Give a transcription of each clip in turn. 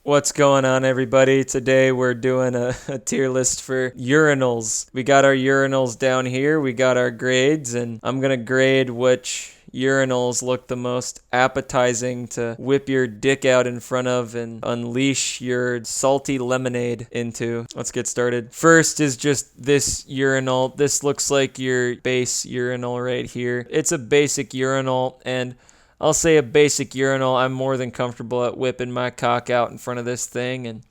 What's going on, everybody? Today we're doing a tier list for urinals. We got our urinals down here, we got our grades, and I'm gonna grade which urinals look the most appetizing to whip your dick out in front of and unleash your salty lemonade into. Let's get started. First is just this urinal. This looks like your base urinal right here. It's a basic urinal, and I'll say a basic urinal. I'm more than comfortable at whipping my cock out in front of this thing and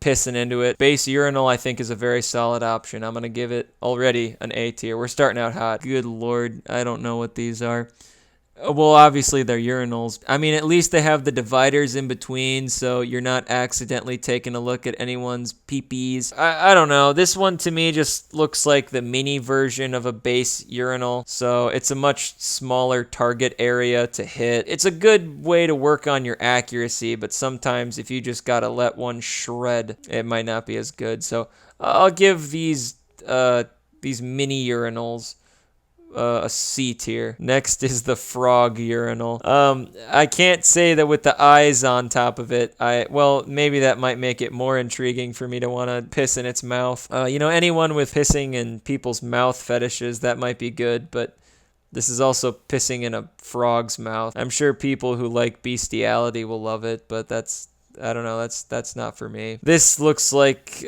pissing into it. Base urinal, I think, is a very solid option. I'm going to give it already an A tier. We're starting out hot. Good Lord, I don't know what these are. Well, obviously they're urinals. I mean, at least they have the dividers in between, so you're not accidentally taking a look at anyone's pee-pees. I don't know. This one to me just looks like the mini version of a base urinal, so it's a much smaller target area to hit. It's a good way to work on your accuracy, but sometimes if you just gotta let one shred, it might not be as good. So I'll give these mini urinals a C tier. Next is the frog urinal. I can't say that with the eyes on top of it. Well, maybe that might make it more intriguing for me to want to piss in its mouth. Anyone with pissing in people's mouth fetishes, that might be good, but this is also pissing in a frog's mouth. I'm sure people who like bestiality will love it, but I don't know, that's not for me. This looks like,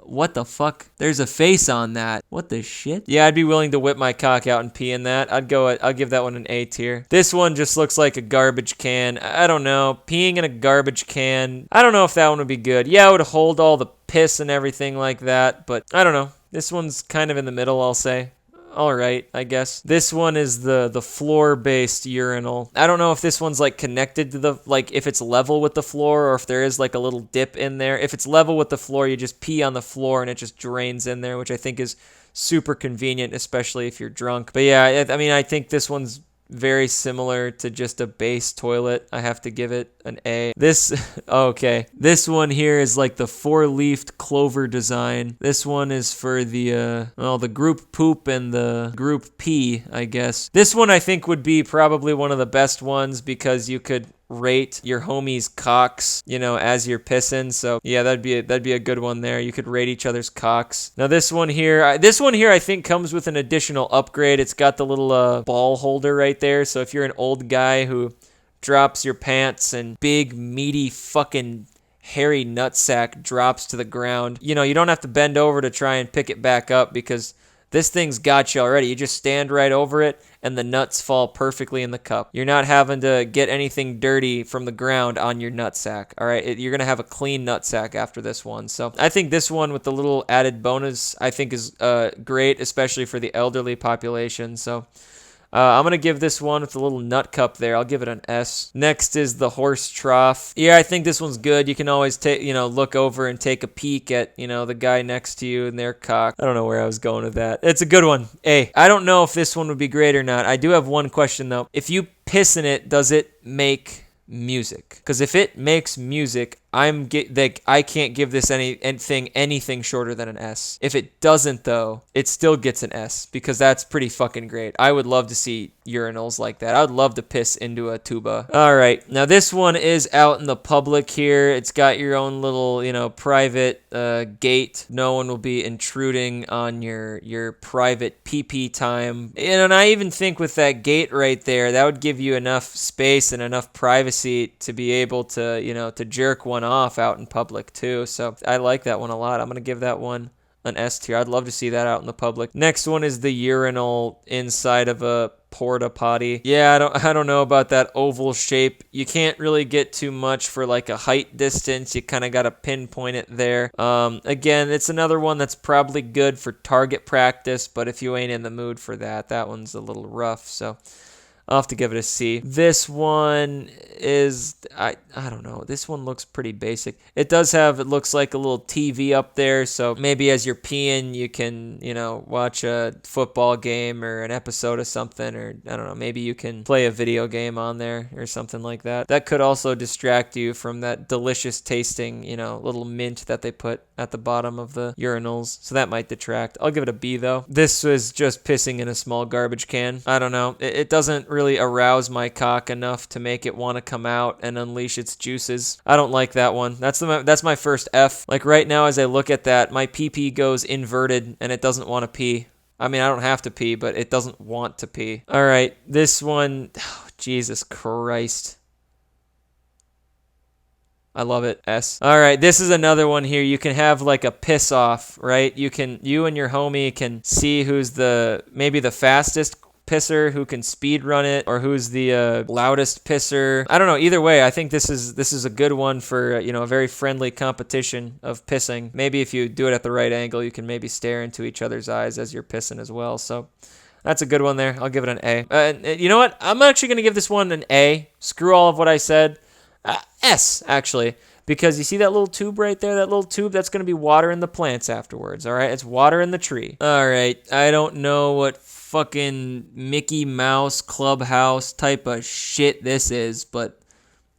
what the fuck? There's a face on that. What the shit? Yeah, I'd be willing to whip my cock out and pee in that. I'll give that one an A tier. This one just looks like a garbage can. I don't know. Peeing in a garbage can, I don't know if that one would be good. Yeah, it would hold all the piss and everything like that, but I don't know. This one's kind of in the middle, I'll say. All right, I guess. This one is the floor-based urinal. I don't know if this one's like connected to if it's level with the floor or if there is like a little dip in there. If it's level with the floor, you just pee on the floor and it just drains in there, which I think is super convenient, especially if you're drunk. But yeah, I mean, I think this one's very similar to just a base toilet. I have to give it an A. Okay. This one here is like the four-leafed clover design. This one is for the group poop and the group pee, I guess. This one I think would be probably one of the best ones because you could rate your homies' cocks, as you're pissing. So yeah, that'd be a good one there. You could rate each other's cocks. Now this one here I think comes with an additional upgrade. It's got the little ball holder right there. So if you're an old guy who drops your pants and big meaty fucking hairy nutsack drops to the ground, you don't have to bend over to try and pick it back up because this thing's got you already. You just stand right over it, and the nuts fall perfectly in the cup. You're not having to get anything dirty from the ground on your nutsack, all right? You're going to have a clean nutsack after this one. So I think this one with the little added bonus, I think is great, especially for the elderly population. So I'm going to give this one with a little nut cup there. I'll give it an S. Next is the horse trough. Yeah, I think this one's good. You can always look over and take a peek at, the guy next to you and their cock. I don't know where I was going with that. It's a good one. A. I don't know if this one would be great or not. I do have one question, though. If you piss in it, does it make music? Because if it makes music, I can't give this anything shorter than an S. If it doesn't, though, it still gets an S because that's pretty fucking great. I would love to see urinals like that. I would love to piss into a tuba. All right, now this one is out in the public here. It's got your own little, private gate. No one will be intruding on your private pee-pee time. And I even think with that gate right there, that would give you enough space and enough privacy to be able to, to jerk one off out in public too. So I like that one a lot. I'm going to give that one an S tier. I'd love to see that out in the public. Next one is the urinal inside of a porta potty. Yeah, I don't know about that oval shape. You can't really get too much for like a height distance. You kind of got to pinpoint it there. Again, it's another one that's probably good for target practice, but if you ain't in the mood for that one's a little rough. So I'll have to give it a C. This one is, I don't know. This one looks pretty basic. It looks like a little TV up there. So maybe as you're peeing, you can, watch a football game or an episode of something. Or I don't know, maybe you can play a video game on there or something like that. That could also distract you from that delicious tasting, little mint that they put at the bottom of the urinals, so that might detract. I'll give it a B though. This was just pissing in a small garbage can. I don't know. It doesn't really arouse my cock enough to make it want to come out and unleash its juices. I don't like that one. That's my first F. Like right now as I look at that, my pee goes inverted and it doesn't want to pee. I mean, I don't have to pee, but it doesn't want to pee. All right, this one, oh, Jesus Christ. I love it. S. All right, this is another one here. You can have like a piss off, right? You and your homie can see who's maybe the fastest pisser, who can speed run it, or who's the loudest pisser. I don't know. Either way, I think this is a good one for a very friendly competition of pissing. Maybe if you do it at the right angle, you can maybe stare into each other's eyes as you're pissing as well. So that's a good one there. I'll give it an A. You know what? I'm actually gonna give this one an A. Screw all of what I said. S, actually, because you see that little tube right there? That little tube, that's going to be watering the plants afterwards, all right? It's watering the tree. All right, I don't know what fucking Mickey Mouse Clubhouse type of shit this is, but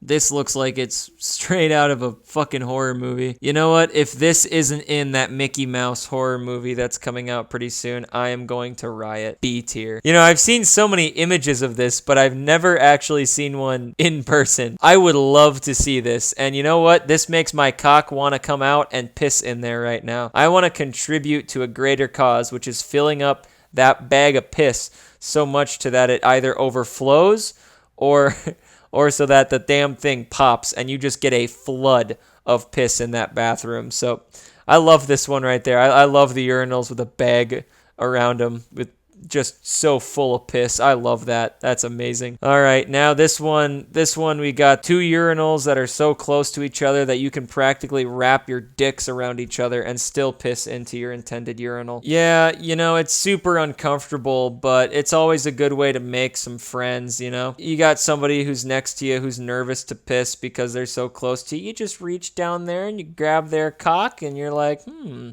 this looks like it's straight out of a fucking horror movie. You know what? If this isn't in that Mickey Mouse horror movie that's coming out pretty soon, I am going to riot. B tier. I've seen so many images of this, but I've never actually seen one in person. I would love to see this. And you know what? This makes my cock want to come out and piss in there right now. I want to contribute to a greater cause, which is filling up that bag of piss so much to that it either overflows or so that the damn thing pops and you just get a flood of piss in that bathroom. So I love this one right there. I love the urinals with a bag around them with just so full of piss. I love that. That's amazing. All right, now this one we got two urinals that are so close to each other that you can practically wrap your dicks around each other and still piss into your intended urinal. Yeah, it's super uncomfortable, but it's always a good way to make some friends, You got somebody who's next to you who's nervous to piss because they're so close to you. You just reach down there and you grab their cock and you're like,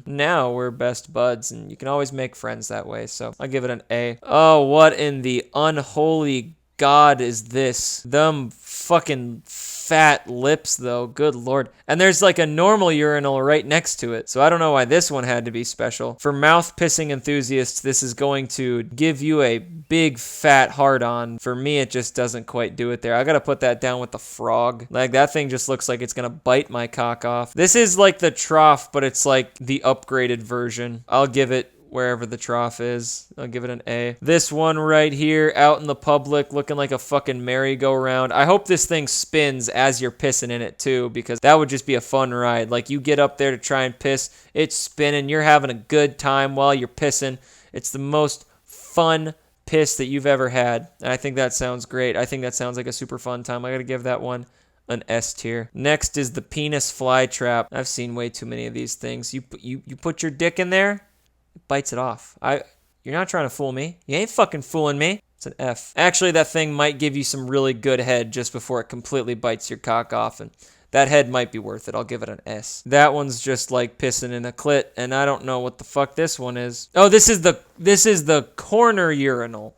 now we're best buds, and you can always make friends that way. So I'll give it an A. Oh, what in the unholy God is this? Them fucking fat lips, though. Good Lord. And there's like a normal urinal right next to it. So I don't know why this one had to be special. For mouth pissing enthusiasts, this is going to give you a big fat hard-on. For me, it just doesn't quite do it there. I gotta put that down with the frog. Like, that thing just looks like it's gonna bite my cock off. This is like the trough, but it's like the upgraded version. I'll give it wherever the trough is. I'll give it an A. This one right here, out in the public, looking like a fucking merry-go-round. I hope this thing spins as you're pissing in it, too, because that would just be a fun ride. Like, you get up there to try and piss, it's spinning, you're having a good time while you're pissing. It's the most fun piss that you've ever had. And I think that sounds great. I think that sounds like a super fun time. I gotta give that one an S tier. Next is the penis fly trap. I've seen way too many of these things. You put your dick in there, bites it off. You're not trying to fool me. You ain't fucking fooling me. It's an F. Actually, that thing might give you some really good head just before it completely bites your cock off, and that head might be worth it. I'll give it an S. That one's just like pissing in a clit, and I don't know what the fuck this one is. Oh, this is the corner urinal.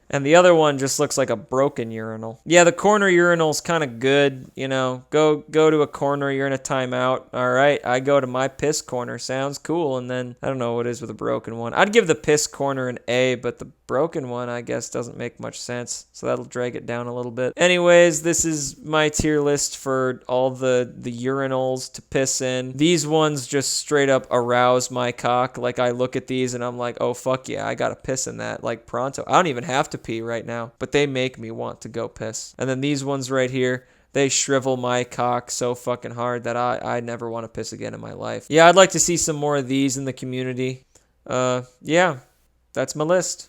And the other one just looks like a broken urinal. Yeah, the corner urinal's kind of good, Go to a corner, you're in a timeout. All right, I go to my piss corner. Sounds cool. And then, I don't know what it is with a broken one. I'd give the piss corner an A, but the broken one, I guess, doesn't make much sense. So that'll drag it down a little bit. Anyways, this is my tier list for all the urinals to piss in. These ones just straight up arouse my cock. Like, I look at these and I'm like, oh, fuck yeah, I gotta piss in that. Like, pronto. I don't even have to pee right now, but they make me want to go piss. And then these ones right here, they shrivel my cock so fucking hard that I never want to piss again in my life. Yeah, I'd like to see some more of these in the community. Yeah, that's my list.